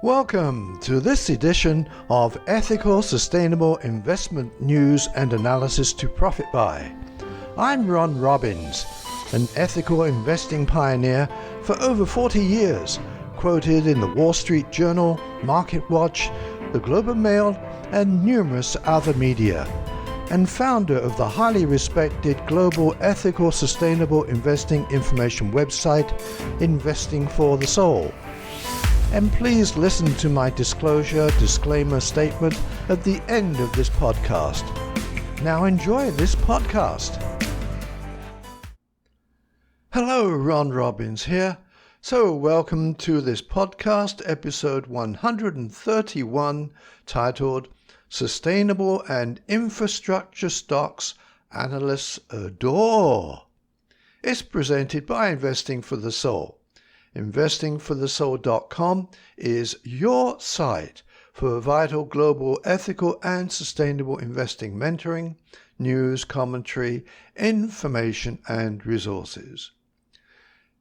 Welcome to this edition of Ethical Sustainable Investment News and Analysis to Profit By. I'm Ron Robbins, an ethical investing pioneer for over 40 years, quoted in the Wall Street Journal, MarketWatch, the Globe and Mail, and numerous other media, and founder of the highly respected global ethical sustainable investing information website, Investing for the Soul. And please listen to my disclaimer statement at the end of this podcast. Now enjoy this podcast. Hello, Ron Robbins here. So welcome to this podcast, episode 131, titled Sustainable and Infrastructure Stocks Analysts Adore. It's presented by Investing for the Soul. Investingforthesoul.com is your site for vital global ethical and sustainable investing mentoring, news, commentary, information, and resources.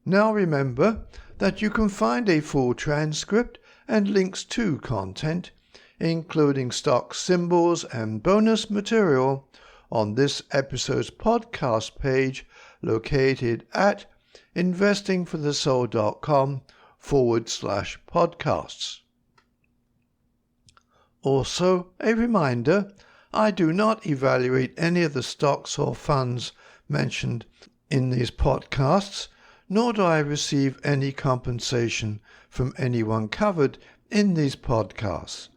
Now remember that you can find a full transcript and links to content, including stock symbols and bonus material, on this episode's podcast page located at investingforthesoul.com/podcasts. Also, a reminder, I do not evaluate any of the stocks or funds mentioned in these podcasts, nor do I receive any compensation from anyone covered in these podcasts.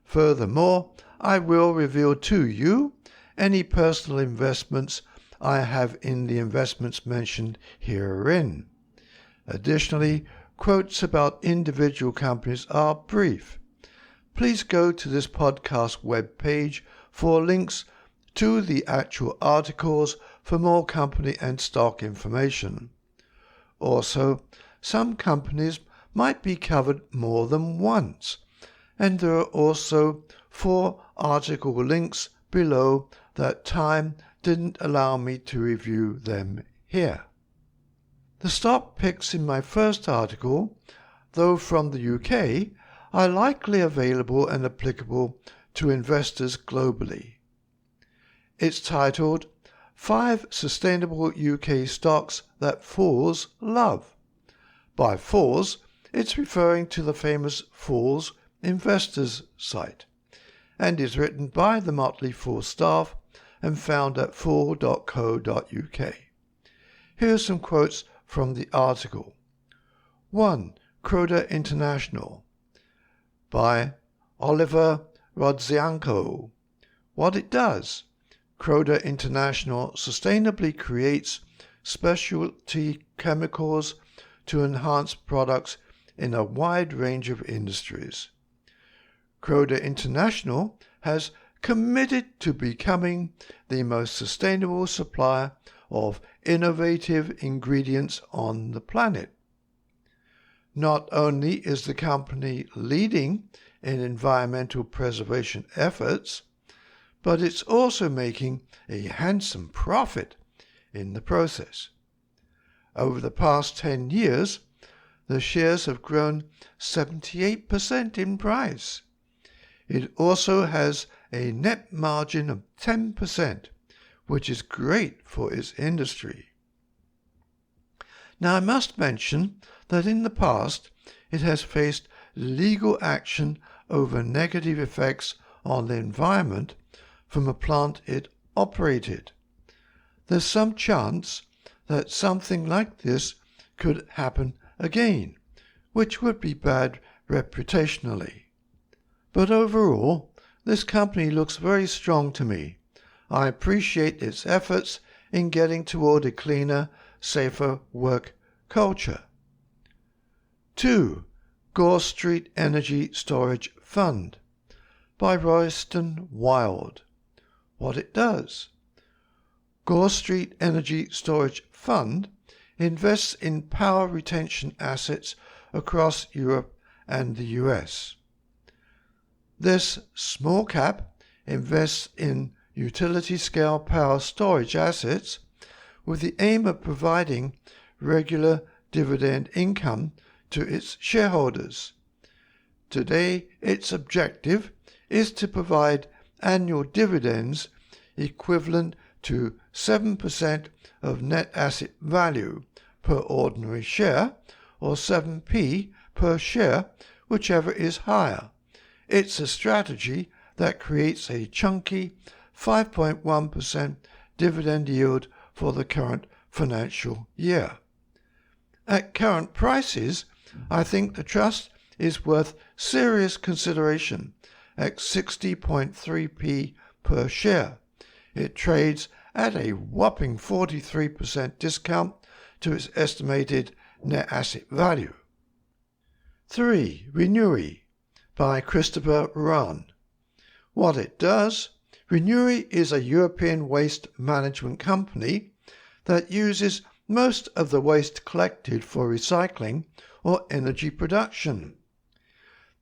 Furthermore, I will reveal to you any personal investments I have in the investments mentioned herein. Additionally, quotes about individual companies are brief. Please go to this podcast web page for links to the actual articles for more company and stock information. Also, some companies might be covered more than once, and there are also 4 article links below that time didn't allow me to review them here. The stock picks in my first article, though from the UK, are likely available and applicable to investors globally. It's titled 5 Sustainable UK Stocks That Fools Love. By fools, it's referring to the famous Fools Investors site, and is written by the Motley Fool staff and found at fool.co.uk. Here are some quotes from the article. 1. Croda International by Oliver Rodzianko. What it does. Croda International sustainably creates specialty chemicals to enhance products in a wide range of industries. Croda International has committed to becoming the most sustainable supplier of innovative ingredients on the planet. Not only is the company leading in environmental preservation efforts, but it's also making a handsome profit in the process. Over the past 10 years, the shares have grown 78% in price. It also has a net margin of 10%, which is great for its industry. Now I must mention that in the past it has faced legal action over negative effects on the environment from a plant it operated. There's some chance that something like this could happen again, which would be bad reputationally. But overall, this company looks very strong to me. I appreciate its efforts in getting toward a cleaner, safer work culture. 2. Gore Street Energy Storage Fund by Royston Wild. What it does. Gore Street Energy Storage Fund invests in power retention assets across Europe and the US. This small cap invests in utility-scale power storage assets with the aim of providing regular dividend income to its shareholders. Today, its objective is to provide annual dividends equivalent to 7% of net asset value per ordinary share, or 7p per share, whichever is higher. It's a strategy that creates a chunky 5.1% dividend yield for the current financial year. At current prices, I think the trust is worth serious consideration at 60.3p per share. It trades at a whopping 43% discount to its estimated net asset value. 3. Renewy by Christopher Rahn. What it does: Renewy is a European waste management company that uses most of the waste collected for recycling or energy production.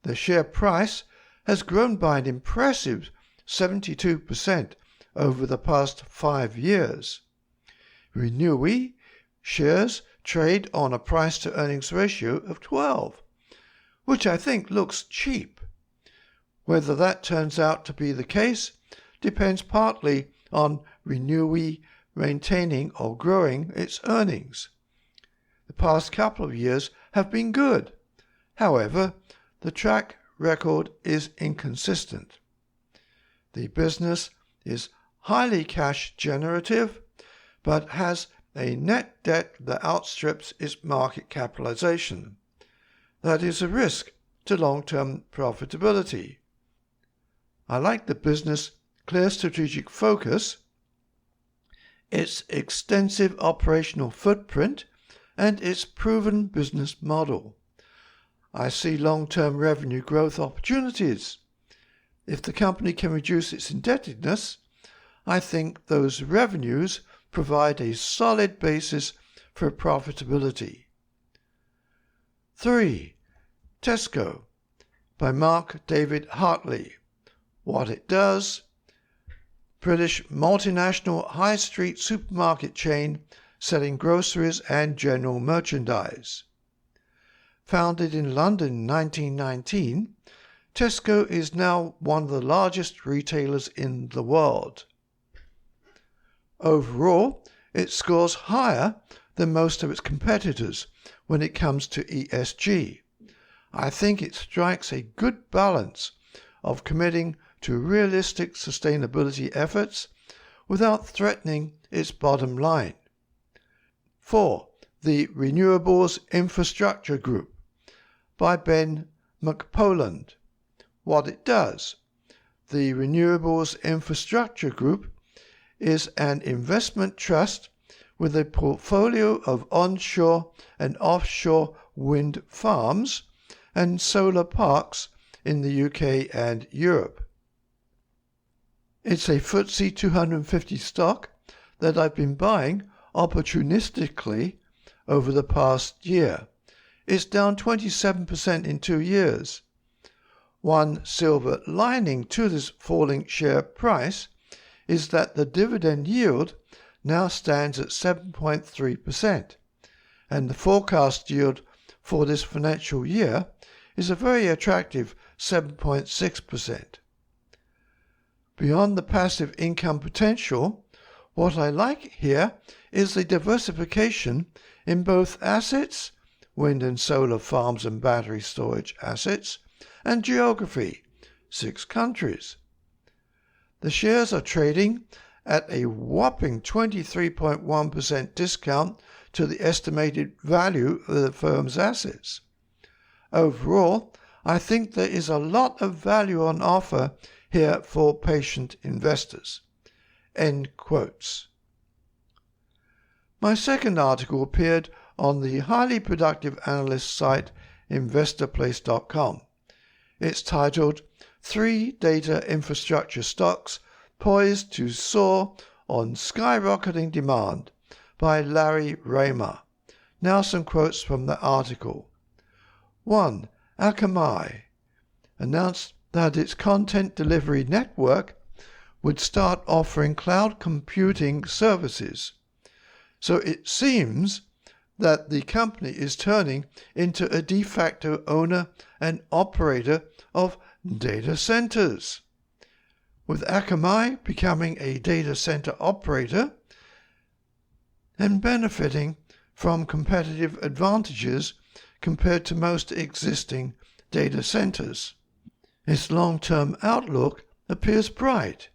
The share price has grown by an impressive 72% over the past 5 years. Renewy shares trade on a price-to-earnings ratio of 12, which I think looks cheap. Whether that turns out to be the case depends partly on Renewy maintaining or growing its earnings. The past couple of years have been good. However, the track record is inconsistent. The business is highly cash generative, but has a net debt that outstrips its market capitalization. That is a risk to long-term profitability. I like the business' clear strategic focus, its extensive operational footprint, and its proven business model. I see long-term revenue growth opportunities. If the company can reduce its indebtedness, I think those revenues provide a solid basis for profitability. 3. Tesco by Mark David Hartley. What it does: British multinational high street supermarket chain selling groceries and general merchandise. Founded in London in 1919, Tesco is now one of the largest retailers in the world. Overall, it scores higher than most of its competitors when it comes to ESG. I think it strikes a good balance of committing to realistic sustainability efforts without threatening its bottom line. 4. The Renewables Infrastructure Group by Ben McPoland. What it does: The Renewables Infrastructure Group is an investment trust with a portfolio of onshore and offshore wind farms and solar parks in the UK and Europe. It's a FTSE 250 stock that I've been buying opportunistically over the past year. It's down 27% in 2 years. One silver lining to this falling share price is that the dividend yield now stands at 7.3%, and the forecast yield for this financial year is a very attractive 7.6%. Beyond the passive income potential, what I like here is the diversification in both assets, wind and solar farms and battery storage assets, and geography, 6 countries. The shares are trading at a whopping 23.1% discount to the estimated value of the firm's assets. Overall, I think there is a lot of value on offer here for patient investors. End quotes. My second article appeared on the highly productive analyst site investorplace.com. It's titled 3 Data Infrastructure Stocks Poised to Soar on Skyrocketing Demand by Larry Raymer. Now some quotes from the article. 1. Akamai announced that its content delivery network would start offering cloud computing services. So it seems that the company is turning into a de facto owner and operator of data centers, with Akamai becoming a data center operator and benefiting from competitive advantages compared to most existing data centers. Its long-term outlook appears bright.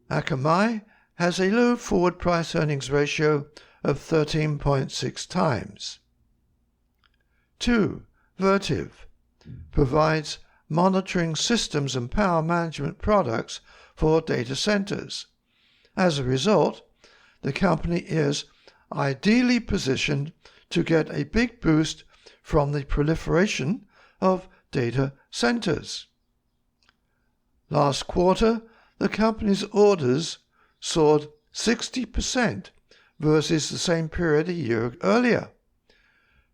Akamai has a low forward price-earnings ratio of 13.6 times. 2. Vertiv provides monitoring systems and power management products for data centers. As a result, the company is ideally positioned to get a big boost from the proliferation of data centers. Last quarter, the company's orders soared 60% versus the same period a year earlier,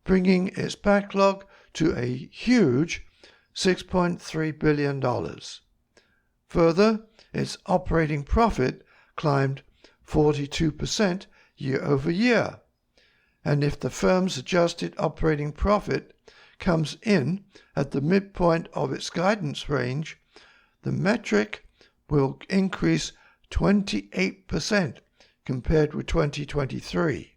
bringing its backlog to a huge $6.3 billion. Further, its operating profit climbed 42% year over year, and if the firm's adjusted operating profit comes in at the midpoint of its guidance range, the metric will increase 28% compared with 2023.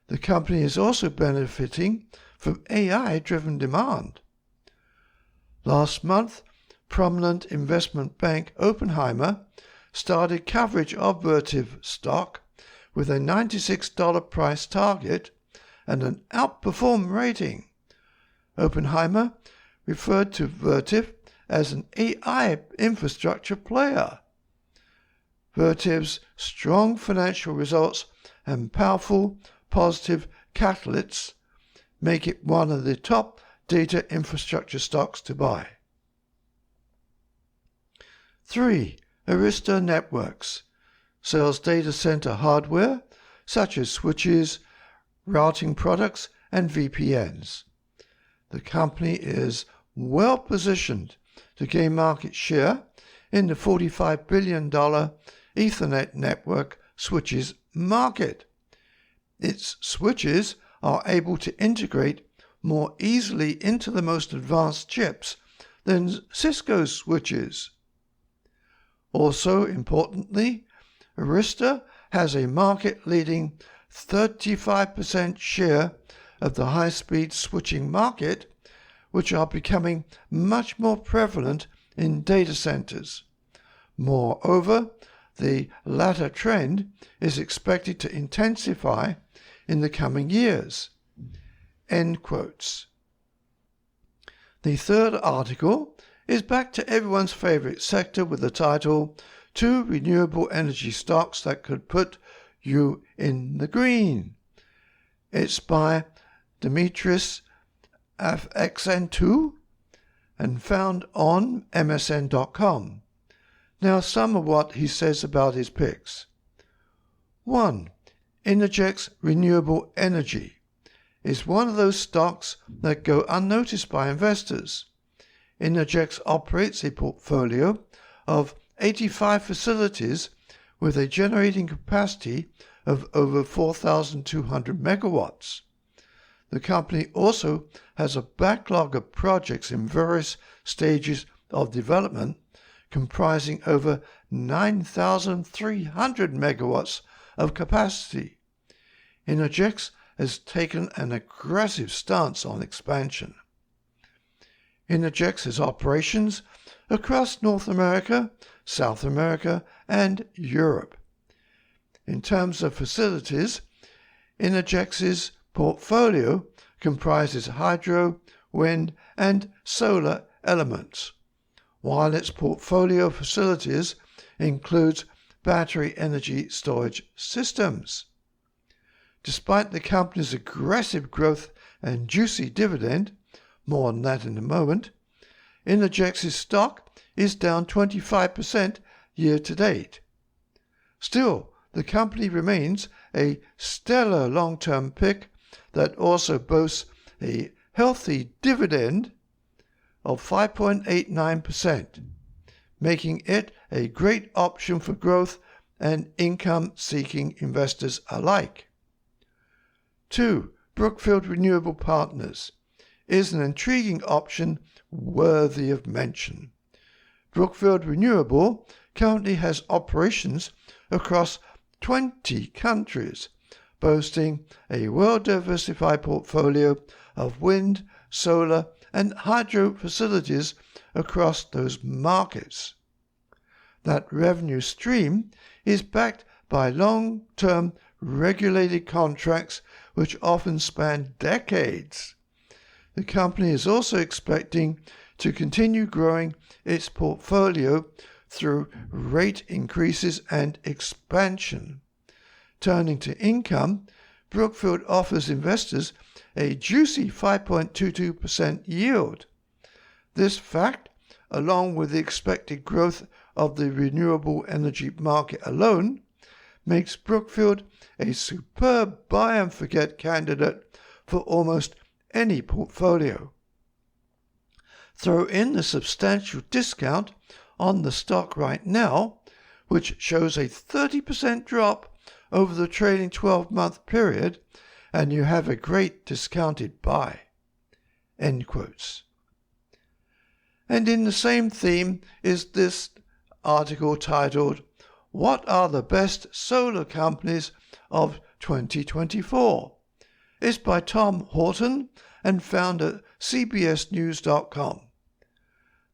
The company is also benefiting from AI-driven demand. Last month, prominent investment bank Oppenheimer started coverage of Vertiv stock with a $96 price target and an outperform rating. Oppenheimer referred to Vertiv as an AI infrastructure player. Vertiv's strong financial results and powerful positive catalysts make it one of the top data infrastructure stocks to buy. 3. Arista Networks sells data center hardware such as switches, routing products, and VPNs. The company is well positioned to gain market share in the $45 billion Ethernet network switches market. Its switches are able to integrate more easily into the most advanced chips than Cisco's switches. Also importantly, Arista has a market-leading 35% share of the high-speed switching market, which are becoming much more prevalent in data centers. Moreover, the latter trend is expected to intensify in the coming years. End quotes. The third article is back to everyone's favorite sector with the title, 2 Renewable Energy Stocks That Could Put You in the Green. It's by Dimitris FXN2 and found on MSN.com. Now some of what he says about his picks. 1. Innergex Renewable Energy is one of those stocks that go unnoticed by investors. Innergex operates a portfolio of 85 facilities with a generating capacity of over 4,200 megawatts. The company also has a backlog of projects in various stages of development comprising over 9,300 megawatts of capacity. Innergex has taken an aggressive stance on expansion. Innergex has operations across North America, South America, and Europe. In terms of facilities, Innergex's portfolio comprises hydro, wind, and solar elements, while its portfolio of facilities includes battery energy storage systems. Despite the company's aggressive growth and juicy dividend, more on that in a moment, Innergex's stock is down 25% year to date. Still, the company remains a stellar long-term pick that also boasts a healthy dividend of 5.89%, making it a great option for growth and income-seeking investors alike. 2. Brookfield Renewable Partners is an intriguing option worthy of mention. Brookfield Renewable currently has operations across 20 countries, boasting a well-diversified portfolio of wind, solar, and hydro facilities across those markets. That revenue stream is backed by long-term regulated contracts which often span decades. The company is also expecting to continue growing its portfolio through rate increases and expansion. Turning to income, Brookfield offers investors a juicy 5.22% yield. This fact, along with the expected growth of the renewable energy market alone, makes Brookfield a superb buy-and-forget candidate for almost any portfolio. Throw in the substantial discount on the stock right now, which shows a 30% drop over the trailing 12-month period, and you have a great discounted buy." End quotes. And in the same theme is this article titled, "What are the best solar companies of 2024? It's by Tom Horton and found at cbsnews.com.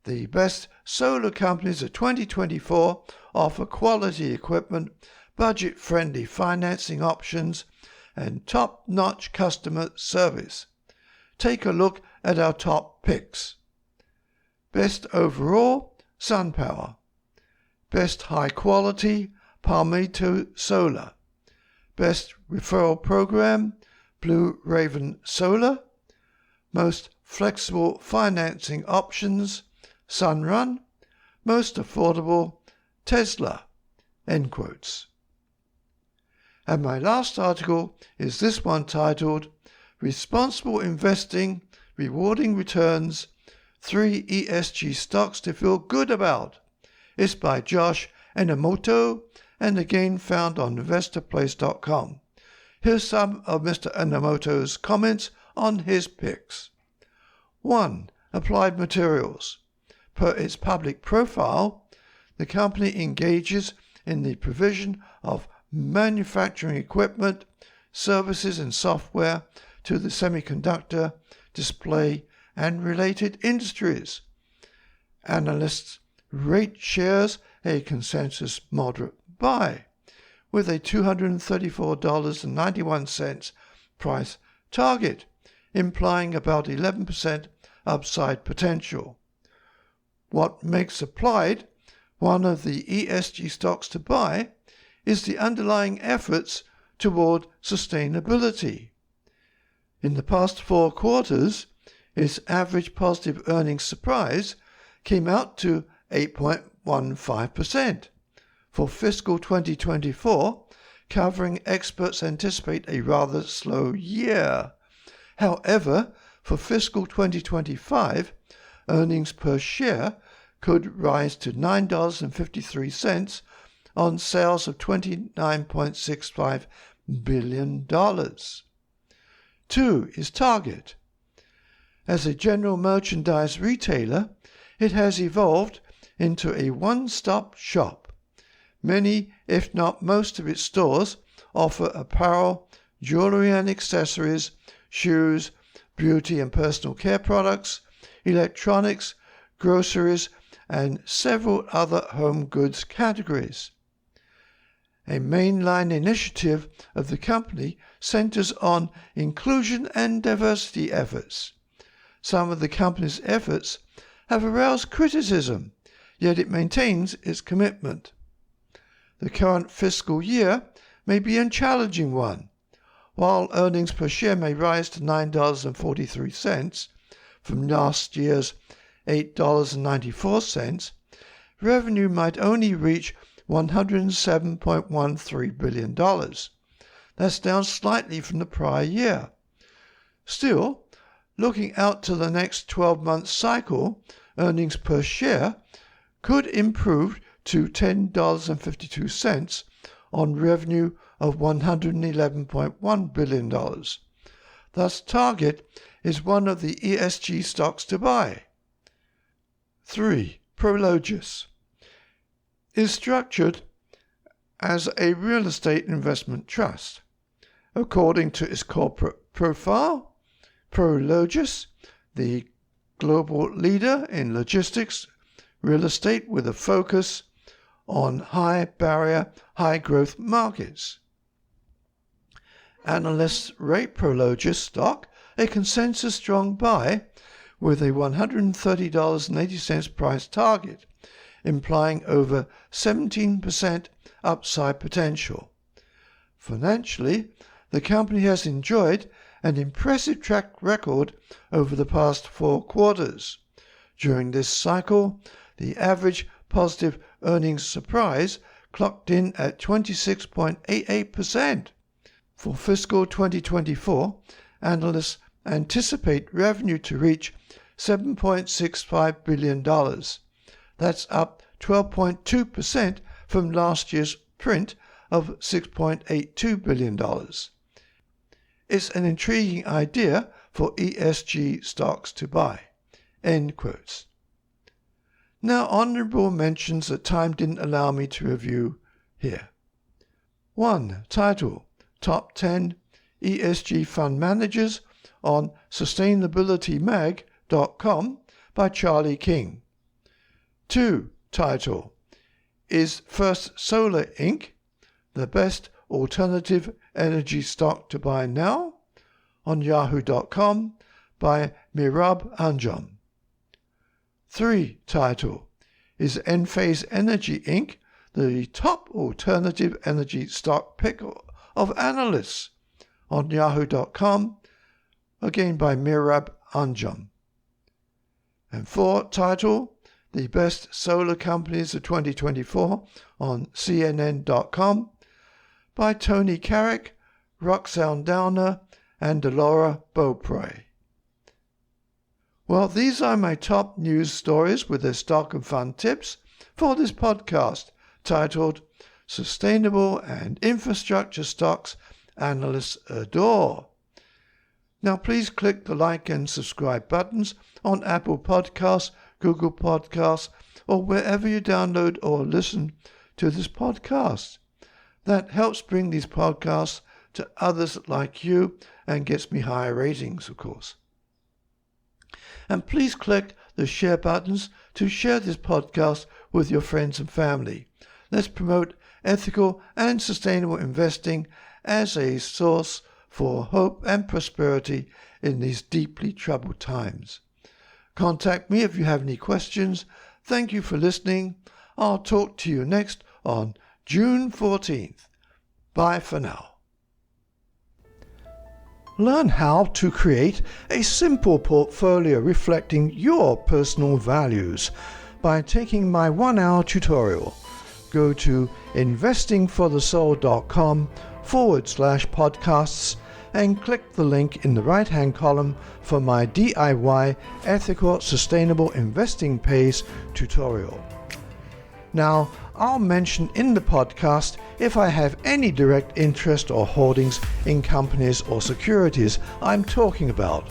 The best solar companies of 2024 offer quality equipment, budget-friendly financing options, and top-notch customer service. Take a look at our top picks. Best overall, SunPower. Best high quality, Palmetto Solar. Best referral program, Blue Raven Solar. Most flexible financing options, Sunrun. Most affordable, Tesla." End quotes. And my last article is this one titled, "Responsible Investing, Rewarding Returns, 3 ESG Stocks to Feel Good About." It's by Josh Enomoto and again found on investorplace.com. Here's some of Mr. Enomoto's comments on his picks. 1. Applied Materials. Per its public profile, the company engages in the provision of manufacturing equipment, services and software to the semiconductor, display, and related industries. Analysts rate shares a consensus moderate buy, with a $234.91 price target, implying about 11% upside potential. What makes Applied one of the ESG stocks to buy is the underlying efforts toward sustainability. In the past 4 quarters, its average positive earnings surprise came out to 8.15%. For fiscal 2024, covering experts anticipate a rather slow year. However, for fiscal 2025, earnings per share could rise to $9.53 on sales of $29.65 billion. 2 is Target. As a general merchandise retailer, it has evolved into a one-stop shop. Many, if not most of its stores offer apparel, jewelry and accessories, shoes, beauty and personal care products, electronics, groceries, and several other home goods categories. A mainline initiative of the company centers on inclusion and diversity efforts. Some of the company's efforts have aroused criticism, yet it maintains its commitment. The current fiscal year may be a challenging one. While earnings per share may rise to $9.43 from last year's $8.94, revenue might only reach $107.13 billion. That's down slightly from the prior year. Still, looking out to the next 12-month cycle, earnings per share could improve to $10.52 on revenue of $111.1 billion, Thus, Target is one of the ESG stocks to buy. 3. Prologis is structured as a real estate investment trust. According to its corporate profile, Prologis, the global leader in logistics real estate with a focus on high barrier, high growth markets. Analysts rate Prologis stock a consensus strong buy with a $130.80 price target, implying over 17% upside potential. Financially, the company has enjoyed an impressive track record over the past 4 quarters. During this cycle, the average positive earnings surprise clocked in at 26.88%. For fiscal 2024, analysts anticipate revenue to reach $7.65 billion. That's up 12.2% from last year's print of $6.82 billion. It's an intriguing idea for ESG stocks to buy. End quotes. Now, honourable mentions that time didn't allow me to review here. 1. Title: Top 10 ESG Fund Managers on sustainabilitymag.com by Charlie King. 2. Title: Is First Solar Inc. the best alternative energy stock to buy now? On yahoo.com by Mirab Anjum. 3. Title: Is Enphase Energy Inc. the top alternative energy stock pick of analysts? On yahoo.com, again by Mirab Anjum. And 4. Title: The Best Solar Companies of 2024 on CNN.com by Tony Carrick, Roxanne Downer, and Delora Beaupre. Well, these are my top news stories with their stock and fund tips for this podcast titled Sustainable and Infrastructure Stocks Analysts Adore. Now please click the like and subscribe buttons on Apple Podcasts, Google Podcasts, or wherever you download or listen to this podcast. That helps bring these podcasts to others like you and gets me higher ratings, of course. And please click the share buttons to share this podcast with your friends and family. Let's promote ethical and sustainable investing as a source for hope and prosperity in these deeply troubled times. Contact me if you have any questions. Thank you for listening. I'll talk to you next on June 14th. Bye for now. Learn how to create a simple portfolio reflecting your personal values by taking my 1-hour tutorial. Go to investingforthesoul.com/podcasts and click the link in the right-hand column for my DIY Ethical Sustainable Investing Pays tutorial. Now, I'll mention in the podcast if I have any direct interest or holdings in companies or securities I'm talking about.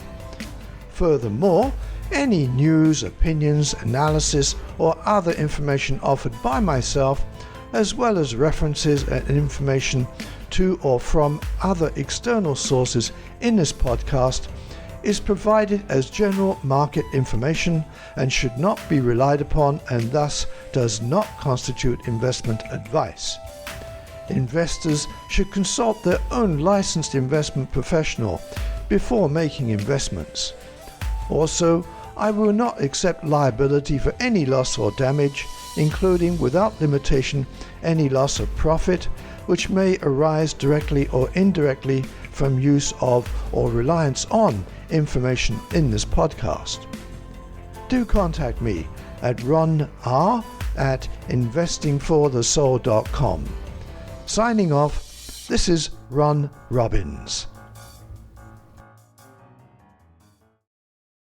Furthermore, any news, opinions, analysis, or other information offered by myself, as well as references and information to or from other external sources in this podcast, is provided as general market information and should not be relied upon and thus does not constitute investment advice. Investors should consult their own licensed investment professional before making investments. Also, I will not accept liability for any loss or damage, including without limitation any loss of profit, which may arise directly or indirectly from use of or reliance on information in this podcast. Do contact me at ronr@investingforthesoul.com. Signing off, this is Ron Robbins.